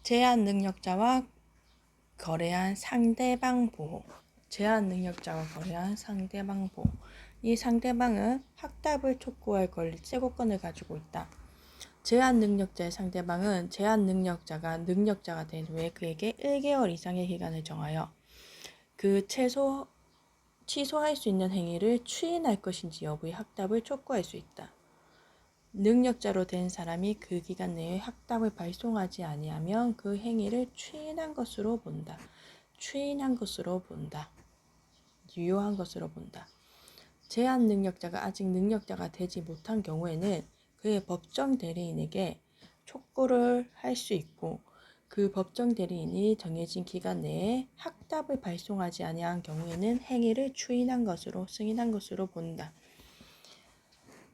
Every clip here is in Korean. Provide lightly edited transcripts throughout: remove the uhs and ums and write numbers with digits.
제한 능력자와 거래한 상대방 보호. 제한 능력자와 거래한 상대방 보호. 이 상대방은 확답을 촉구할 권리 최고권을 가지고 있다. 제한 능력자의 상대방은 제한 능력자가 능력자가 된 후에 그에게 1개월 이상의 기간을 정하여 그 취소할 수 있는 행위를 추인할 것인지 여부의 확답을 촉구할 수 있다. 능력자로 된 사람이 그 기간 내에 확답을 발송하지 아니하면 그 행위를 추인한 것으로 본다. 추인한 것으로 본다. 유효한 것으로 본다. 제한 능력자가 아직 능력자가 되지 못한 경우에는 그의 법정 대리인에게 촉구를 할 수 있고 그 법정 대리인이 정해진 기간 내에 확답을 발송하지 아니한 경우에는 행위를 추인한 것으로 승인한 것으로 본다.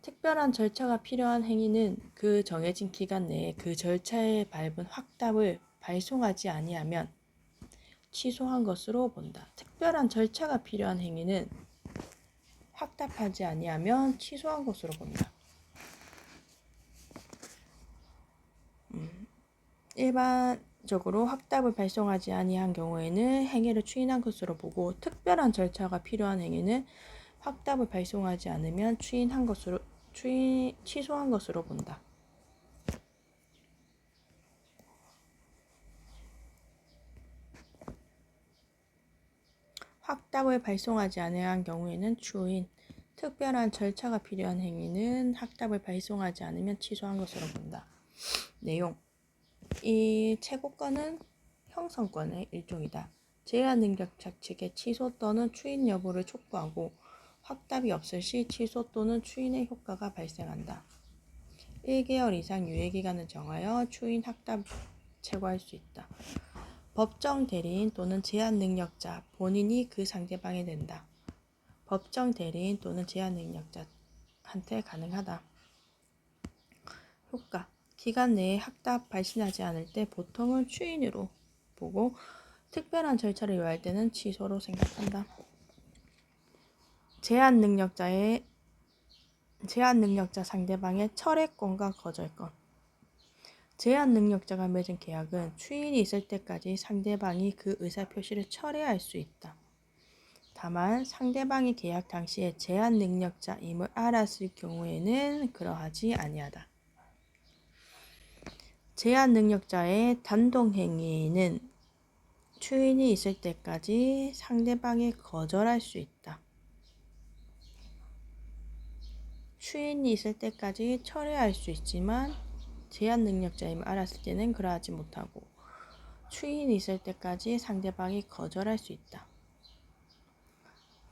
특별한 절차가 필요한 행위는 그 정해진 기간 내에 그 절차에 밟은 확답을 발송하지 아니하면 취소한 것으로 본다. 특별한 절차가 필요한 행위는 확답하지 아니하면 취소한 것으로 본다. 일반적으로 확답을 발송하지 아니한 경우에는 행위를 추인한 것으로 보고 특별한 절차가 필요한 행위는 확답을 발송하지 않으면 취소한 것으로 본다. 확답을 발송하지 아니한 경우에는 추인, 특별한 절차가 필요한 행위는 확답을 발송하지 않으면 취소한 것으로 본다. 내용: 이 최고권은 형성권의 일종이다. 제한 능력자 측의 취소 또는 추인 여부를 촉구하고 확답이 없을 시 취소 또는 추인의 효과가 발생한다. 1개월 이상 유예기간을 정하여 추인 확답 최고할 수 있다. 법정 대리인 또는 제한 능력자 본인이 그 상대방이 된다. 법정 대리인 또는 제한 능력자한테 가능하다. 효과: 기간 내에 확답 발신하지 않을 때 보통은 추인으로 보고 특별한 절차를 요할 때는 취소로 생각한다. 제한 능력자 상대방의 철회권과 거절권. 제한 능력자가 맺은 계약은 추인이 있을 때까지 상대방이 그 의사표시를 철회할 수 있다. 다만 상대방이 계약 당시에 제한 능력자임을 알았을 경우에는 그러하지 아니하다. 제한 능력자의 단독행위는 추인이 있을 때까지 상대방이 거절할 수 있다. 추인이 있을 때까지 철회할 수 있지만 제한 능력자임을 알았을 때는 그러하지 못하고 추인이 있을 때까지 상대방이 거절할 수 있다.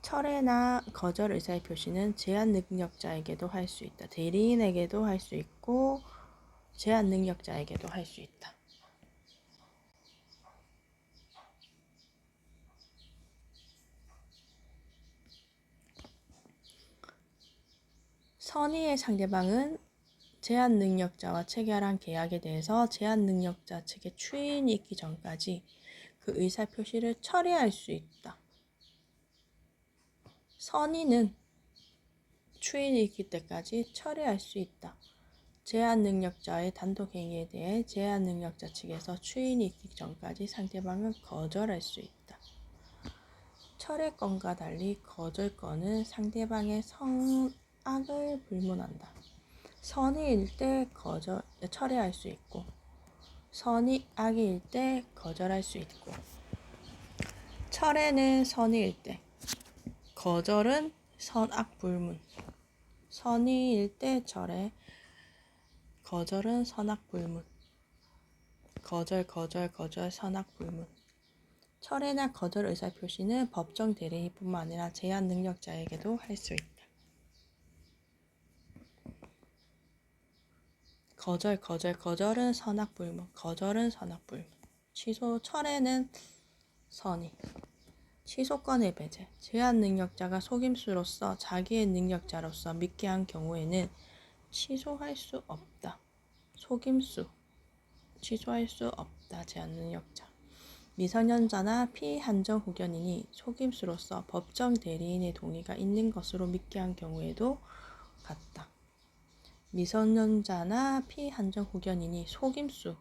철회나 거절 의사의 표시는 제한 능력자에게도 할 수 있다. 대리인에게도 할 수 있고 제한 능력자에게도 할 수 있다. 선의의 상대방은 제한 능력자와 체결한 계약에 대해서 제한 능력자 측의 추인이 있기 전까지 그 의사 표시를 철회할 수 있다. 선의는 추인이 있기 때까지 철회할 수 있다. 제한 능력자의 단독 행위에 대해 제한 능력자 측에서 추인이 있기 전까지 상대방은 거절할 수 있다. 철회권과 달리 거절권은 상대방의 성악을 불문한다. 선의일 때 철회할 수 있고 선이 악의일 때 거절할 수 있고 철회는 선의일 때 거절은 선악 불문. 선의일 때 철회, 거절은 선악 불문. 거절 선악 불문. 철회나 거절 의사 표시는 법정 대리인뿐만 아니라 제한 능력자에게도 할 수 있다. 거절은 선악 불문. 거절은 선악 불문. 취소, 철회는 선의. 취소권의 배제. 제한 능력자가 속임수로서 자기의 능력자로서 믿게 한 경우에는 취소할 수 없다. 속임수. 취소할 수 없다. 제한 능력자. 미성년자나 피한정 후견인이 속임수로서 법정 대리인의 동의가 있는 것으로 믿게 한 경우에도 같다. 미성년자나 피한정 후견인이 속임수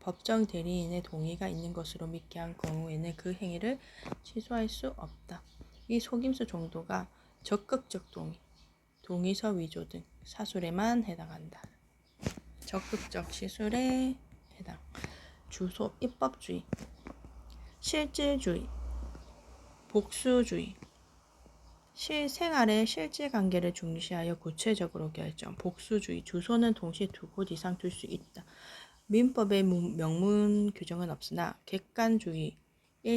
법정 대리인의 동의가 있는 것으로 믿게 한 경우에는 그 행위를 취소할 수 없다. 이 속임수 정도가 적극적 동의, 동의서 위조 등 사술에만 해당한다. 적극적 시술에 해당. 주소 입법주의, 실질주의, 복수주의. 실생활의 실질관계를 중시하여 구체적으로 결정. 복수주의. 주소는 동시에 두 곳 이상 둘 수 있다. 민법의 명문 규정은 없으나 객관주의의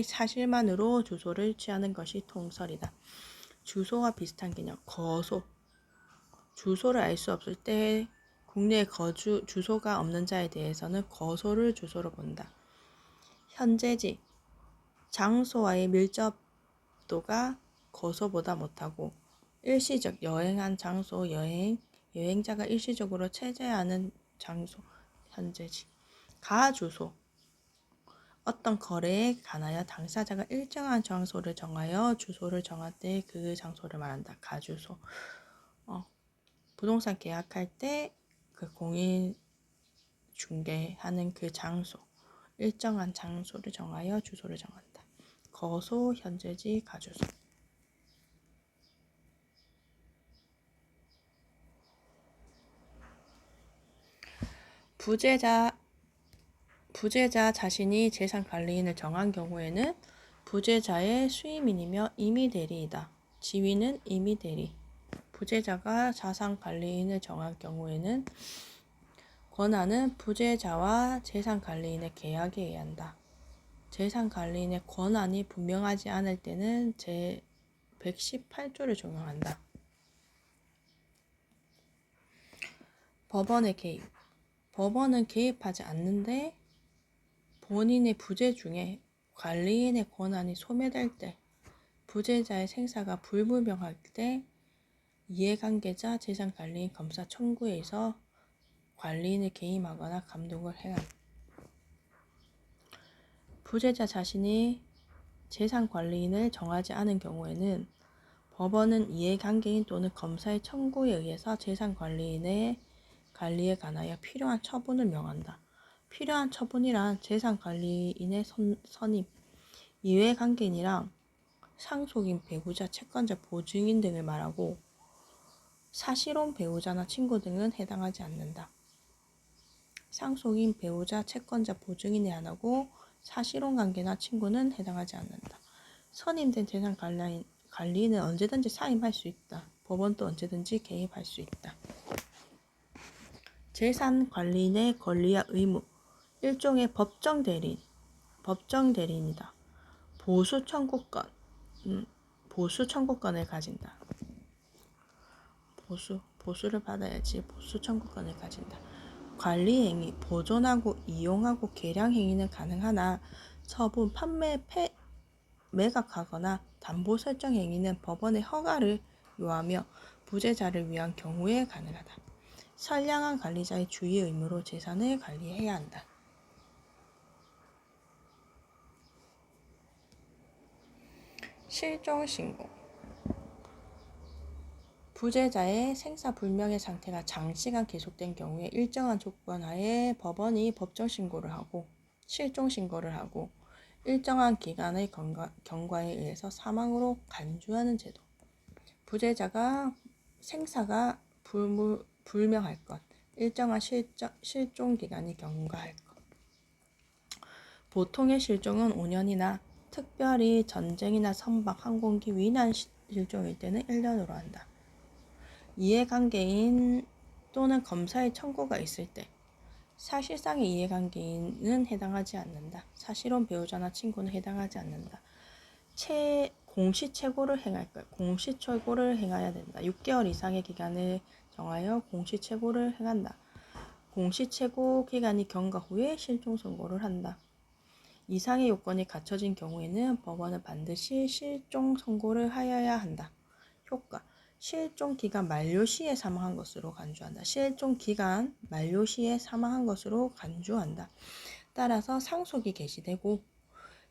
사실만으로 주소를 취하는 것이 통설이다. 주소와 비슷한 개념. 거소. 주소를 알 수 없을 때 국내에 주소가 없는 자에 대해서는 거소를 주소로 본다. 현재지. 장소와의 밀접도가 거소보다 못하고 일시적 여행한 장소, 여행자가 일시적으로 체재하는 장소, 현재지. 가주소. 어떤 거래에 관하여 당사자가 일정한 장소를 정하여 주소를 정할 때 그 장소를 말한다. 가주소. 부동산 계약할 때 그 공인 중개하는 그 장소, 일정한 장소를 정하여 주소를 정한다. 거소, 현재지, 가주소. 부재자 자신이 재산관리인을 정한 경우에는 부재자의 수임인이며 임의대리이다. 지위는 임의대리. 부재자가 자산관리인을 정한 경우에는 권한은 부재자와 재산관리인의 계약에 의한다. 재산관리인의 권한이 분명하지 않을 때는 제118조를 적용한다. 법원의 개입. 법원은 개입하지 않는데 본인의 부재 중에 관리인의 권한이 소멸될 때, 부재자의 생사가 불분명할 때 이해관계자, 재산관리인, 검사 청구에 의해서 관리인을 개임하거나 감독을 행한다. 부재자 자신이 재산관리인을 정하지 않은 경우에는 법원은 이해관계인 또는 검사의 청구에 의해서 재산관리인의 관리에 관하여 필요한 처분을 명한다. 필요한 처분이란 재산관리인의 선임, 이해관계인이랑 상속인, 배우자, 채권자, 보증인 등을 말하고 사실혼 배우자나 친구 등은 해당하지 않는다. 상속인, 배우자, 채권자, 보증인에 한하고 사실혼 관계나 친구는 해당하지 않는다. 선임된 재산관리인은 언제든지 사임할 수 있다. 법원도 언제든지 개입할 수 있다. 재산관리인의 권리와 의무. 일종의 법정 대리인이다. 보수 청구권을 가진다. 보수를 받아야지 보수 청구권을 가진다. 관리 행위, 보존하고 이용하고 개량 행위는 가능하나 처분, 판매, 매각하거나 담보 설정 행위는 법원의 허가를 요하며 부재자를 위한 경우에 가능하다. 선량한 관리자의 주의 의무로 재산을 관리해야 한다. 실종신고. 부재자의 생사불명의 상태가 장시간 계속된 경우에 일정한 조건 하에 법원이 법정신고를 하고 실종신고를 하고 일정한 기간의 경과에 의해서 사망으로 간주하는 제도. 부재자가 생사가 불명할 것, 일정한 실종기간이 경과할 것. 보통의 실종은 5년이나 특별히 전쟁이나 선박, 항공기, 위난 실종일 때는 1년으로 한다. 이해관계인 또는 검사의 청구가 있을 때 사실상의 이해관계인은 해당하지 않는다. 사실혼 배우자나 친구는 해당하지 않는다. 공시최고를 행할 것. 공시최고를 행해야 된다. 6개월 이상의 기간을 정하여 공시최고를 행한다. 공시최고 기간이 경과 후에 실종선고를 한다. 이상의 요건이 갖춰진 경우에는 법원은 반드시 실종선고를 하여야 한다. 효과. 실종기간 만료 시에 사망한 것으로 간주한다. 실종기간 만료 시에 사망한 것으로 간주한다. 따라서 상속이 개시되고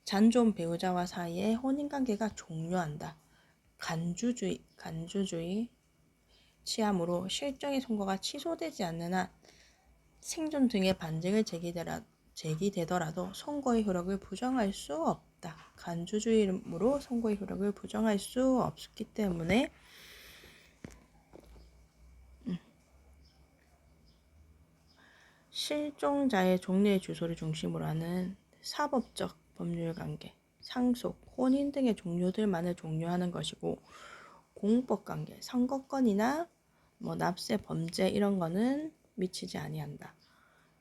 잔존 배우자와 사이에 혼인관계가 종료한다. 간주주의 취함으로 실종의 선고가 취소되지 않는 한 생존 등의 반증을 제기되더라도 선고의 효력을 부정할 수 없다. 간주주의로 선고의 효력을 부정할 수 없기 때문에 실종자의 종래의 주소를 중심으로 하는 사법적 법률관계, 상속, 혼인 등의 종류들만을 종료하는 것이고 공법관계, 선거권이나 납세, 범죄 이런 거는 미치지 아니한다.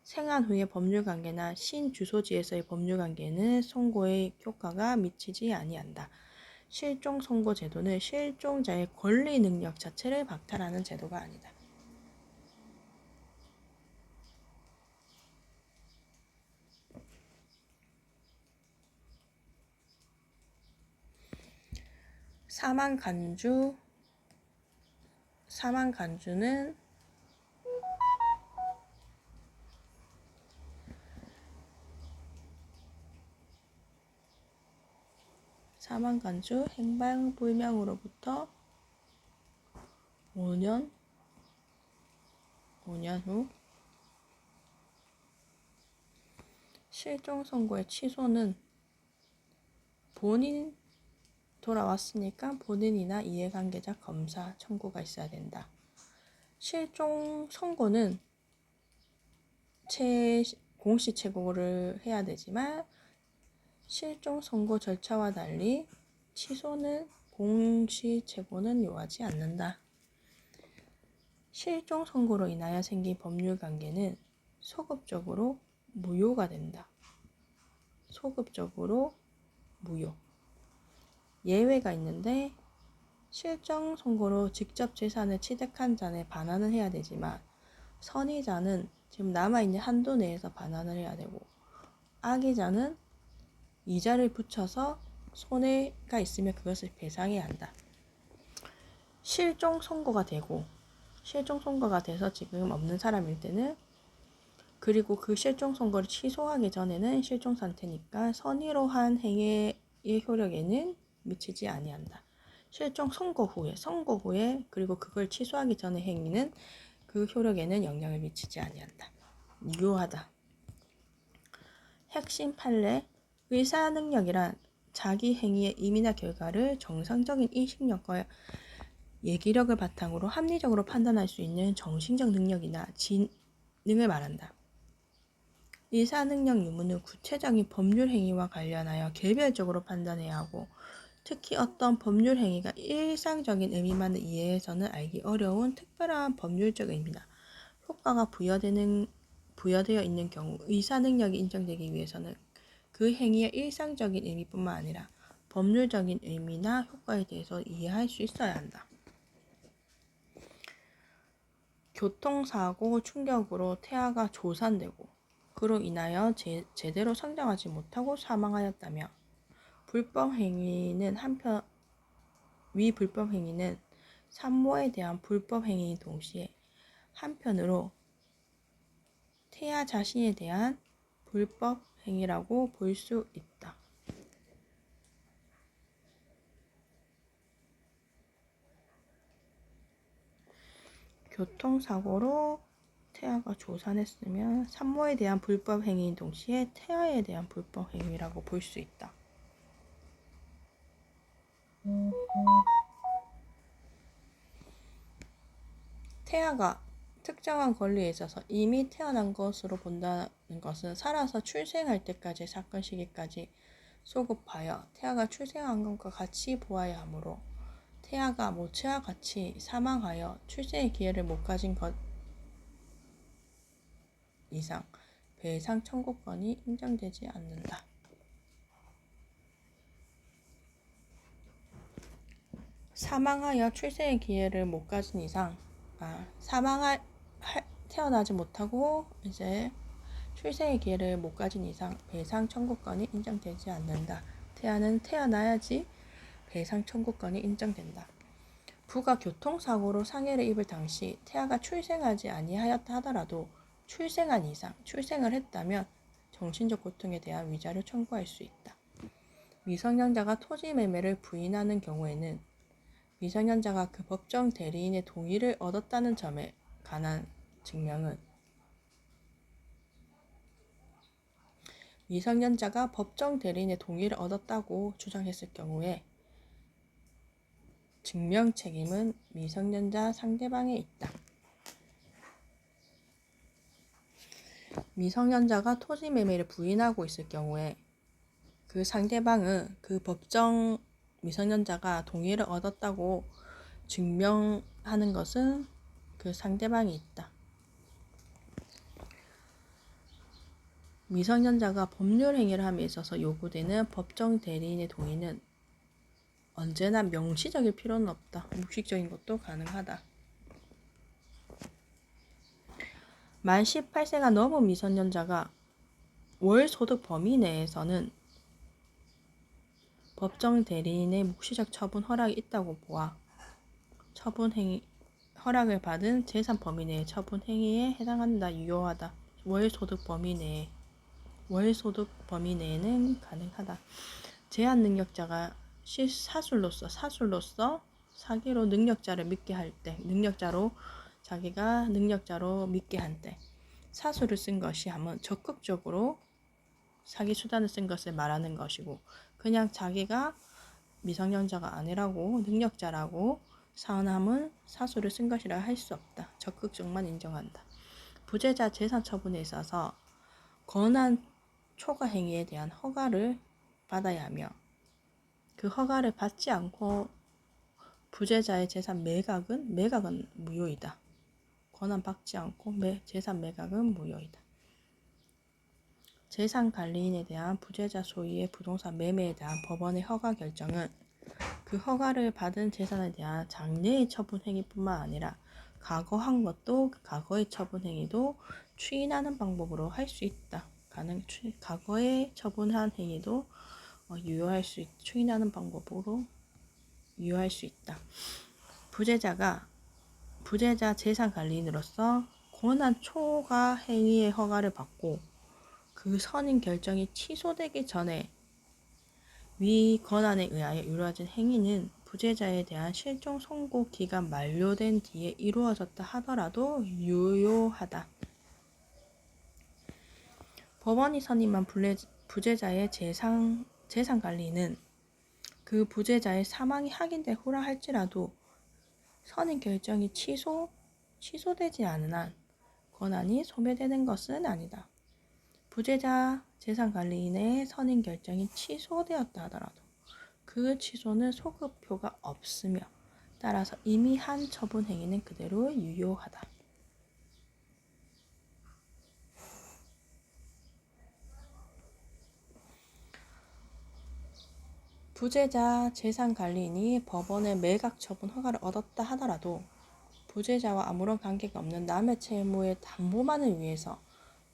생한 후의 법률관계나 신주소지에서의 법률관계는 선고의 효과가 미치지 아니한다. 실종 선고 제도는 실종자의 권리 능력 자체를 박탈하는 제도가 아니다. 사망간주는 사망간주 행방불명으로부터 5년 후 실종 선고의 취소는 본인 돌아왔으니까 본인이나 이해관계자 검사 청구가 있어야 된다. 실종 선고는 공시채고를 해야 되지만 실종 선고 절차와 달리 취소는 공시채고는 요하지 않는다. 실종 선고로 인하여 생긴 법률관계는 소급적으로 무효가 된다. 소급적으로 무효. 예외가 있는데 실종 선고로 직접 재산을 취득한 자는 반환을 해야 되지만 선의자는 지금 남아있는 한도 내에서 반환을 해야 되고 악의자는 이자를 붙여서 손해가 있으면 그것을 배상해야 한다. 실종 선고가 돼서 지금 없는 사람일 때는 그리고 그 실종 선고를 취소하기 전에는 실종 상태니까 선의로 한 행위의 효력에는 미치지 아니한다. 실종 선고 후에 그리고 그걸 취소하기 전의 행위는 그 효력에는 영향을 미치지 아니한다. 유효하다. 핵심 판례. 의사 능력이란 자기 행위의 의미나 결과를 정상적인 인식력과 예기력을 바탕으로 합리적으로 판단할 수 있는 정신적 능력이나 지능을 말한다. 의사 능력 유무는 구체적인 법률 행위와 관련하여 개별적으로 판단해야 하고 특히 어떤 법률 행위가 일상적인 의미만을 이해해서는 알기 어려운 특별한 법률적 의미나 효과가 부여되어 있는 경우 의사 능력이 인정되기 위해서는 그 행위의 일상적인 의미뿐만 아니라 법률적인 의미나 효과에 대해서 이해할 수 있어야 한다. 교통사고 충격으로 태아가 조산되고 그로 인하여 제대로 성장하지 못하고 사망하였다며 위 불법행위는 산모에 대한 불법행위인 동시에 한편으로 태아 자신에 대한 불법행위라고 볼 수 있다. 교통사고로 태아가 조산했으면 산모에 대한 불법행위인 동시에 태아에 대한 불법행위라고 볼 수 있다. 태아가 특정한 권리에 있어서 이미 태어난 것으로 본다는 것은 살아서 출생할 때까지 사건 시기까지 소급하여 태아가 출생한 것과 같이 보아야 하므로 태아가 모체와 같이 사망하여 출생의 기회를 못 가진 것 이상 배상 청구권이 인정되지 않는다. 사망하여 출생의 기회를 못 가진 이상 태어나지 못하고 이제 출생의 기회를 못 가진 이상 배상 청구권이 인정되지 않는다. 태아는 태어나야지 배상 청구권이 인정된다. 부가 교통사고로 상해를 입을 당시 태아가 출생하지 아니하였다 하더라도 출생한 이상 출생을 했다면 정신적 고통에 대한 위자료 청구할 수 있다. 미성년자가 토지 매매를 부인하는 경우에는 미성년자가 그 법정 대리인의 동의를 얻었다는 점에 관한 증명은 미성년자가 법정 대리인의 동의를 얻었다고 주장했을 경우에 증명 책임은 미성년자 상대방에 있다. 미성년자가 토지 매매를 부인하고 있을 경우에 그 상대방은 그 법정 미성년자가 동의를 얻었다고 증명하는 것은 그 상대방이 있다. 미성년자가 법률 행위를 함에 있어서 요구되는 법정 대리인의 동의는 언제나 명시적일 필요는 없다. 묵시적인 것도 가능하다. 만 18세가 넘은 미성년자가 월 소득 범위 내에서는 법정 대리인의 묵시적 처분 허락이 있다고 보아 처분 행위 허락을 받은 재산 범위 내의 처분 행위에 해당한다. 유효하다. 월 소득 범위 내에는 가능하다. 제한 능력자가 사술로서 사기로 능력자를 믿게 할 때, 자기가 능력자로 믿게 한 때, 사술을 쓴 것이 하면 적극적으로 사기 수단을 쓴 것을 말하는 것이고, 그냥 자기가 미성년자가 아니라고 능력자라고 사언함은 사술을 쓴 것이라 할 수 없다. 적극적만 인정한다. 부재자 재산 처분에 있어서 권한 초과 행위에 대한 허가를 받아야 하며 그 허가를 받지 않고 부재자의 재산 매각은 무효이다. 권한 받지 않고 재산 매각은 무효이다. 재산 관리인에 대한 부재자 소유의 부동산 매매에 대한 법원의 허가 결정은 그 허가를 받은 재산에 대한 장래의 처분 행위뿐만 아니라 과거한 것도 과거의 처분 행위도 추인하는 방법으로 할 수 있다. 과거에 처분한 행위도 추인하는 방법으로 유효할 수 있다. 부재자 재산 관리인으로서 권한 초과 행위의 허가를 받고 그 선임 결정이 취소되기 전에 위 권한에 의하여 이루어진 행위는 부재자에 대한 실종 선고 기간 만료된 뒤에 이루어졌다 하더라도 유효하다. 법원이 선임한 부재자의 재산 관리는 그 부재자의 사망이 확인된 후라 할지라도 선임 결정이 취소되지 않은 한 권한이 소멸되는 것은 아니다. 부재자 재산 관리인의 선임 결정이 취소되었다 하더라도 그 취소는 소급표가 없으며 따라서 이미 한 처분 행위는 그대로 유효하다. 부재자 재산 관리인이 법원의 매각 처분 허가를 얻었다 하더라도 부재자와 아무런 관계가 없는 남의 채무의 담보만을 위해서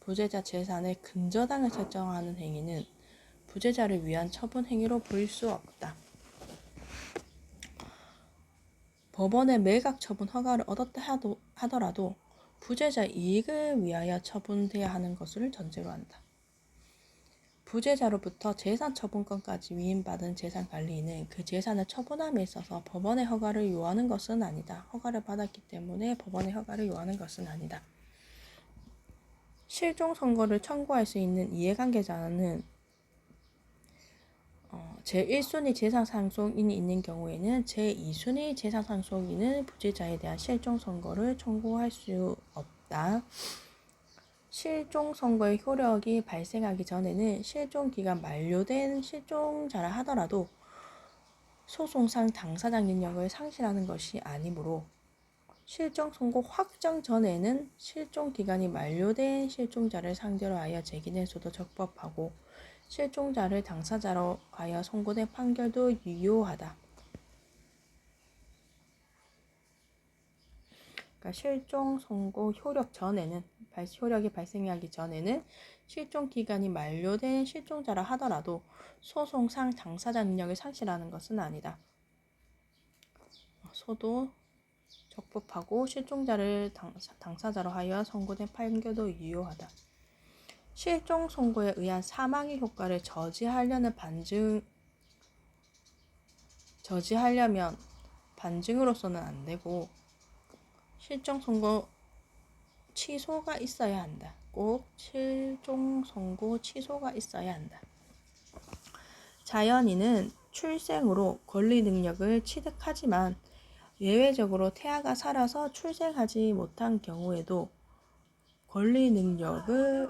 부재자 재산의 근저당을 설정하는 행위는 부재자를 위한 처분 행위로 볼 수 없다. 법원의 매각 처분 허가를 얻었다 하더라도 부재자 이익을 위하여 처분돼야 하는 것을 전제로 한다. 부재자로부터 재산 처분권까지 위임받은 재산 관리인은 그 재산을 처분함에 있어서 법원의 허가를 요하는 것은 아니다. 허가를 받았기 때문에 법원의 허가를 요하는 것은 아니다. 실종 선고를 청구할 수 있는 이해관계자는 제1순위 재산상속인이 있는 경우에는 제2순위 재산상속인은 부재자에 대한 실종 선고를 청구할 수 없다. 실종 선고의 효력이 발생하기 전에는 실종 기간 만료된 실종자라 하더라도 소송상 당사자 능력을 상실하는 것이 아니므로 실종 선고 확정 전에는 실종 기간이 만료된 실종자를 상대로 하여 제기된수도 적법하고 실종자를 당사자로 하여 선고된 판결도 유효하다. 그러니까 실종 선고 효력이 발생하기 전에는 실종 기간이 만료된 실종자라 하더라도 소송상 당사자 능력을 상실하는 것은 아니다. 소도 적법하고 실종자를 당사자로 하여 선고된 판결도 유효하다. 실종 선고에 의한 사망의 효과를 저지하려면 반증으로서는 안 되고 실종 선고 취소가 있어야 한다. 꼭 실종 선고 취소가 있어야 한다. 자연인은 출생으로 권리 능력을 취득하지만 예외적으로 태아가 살아서 출생하지 못한 경우에도 권리 능력을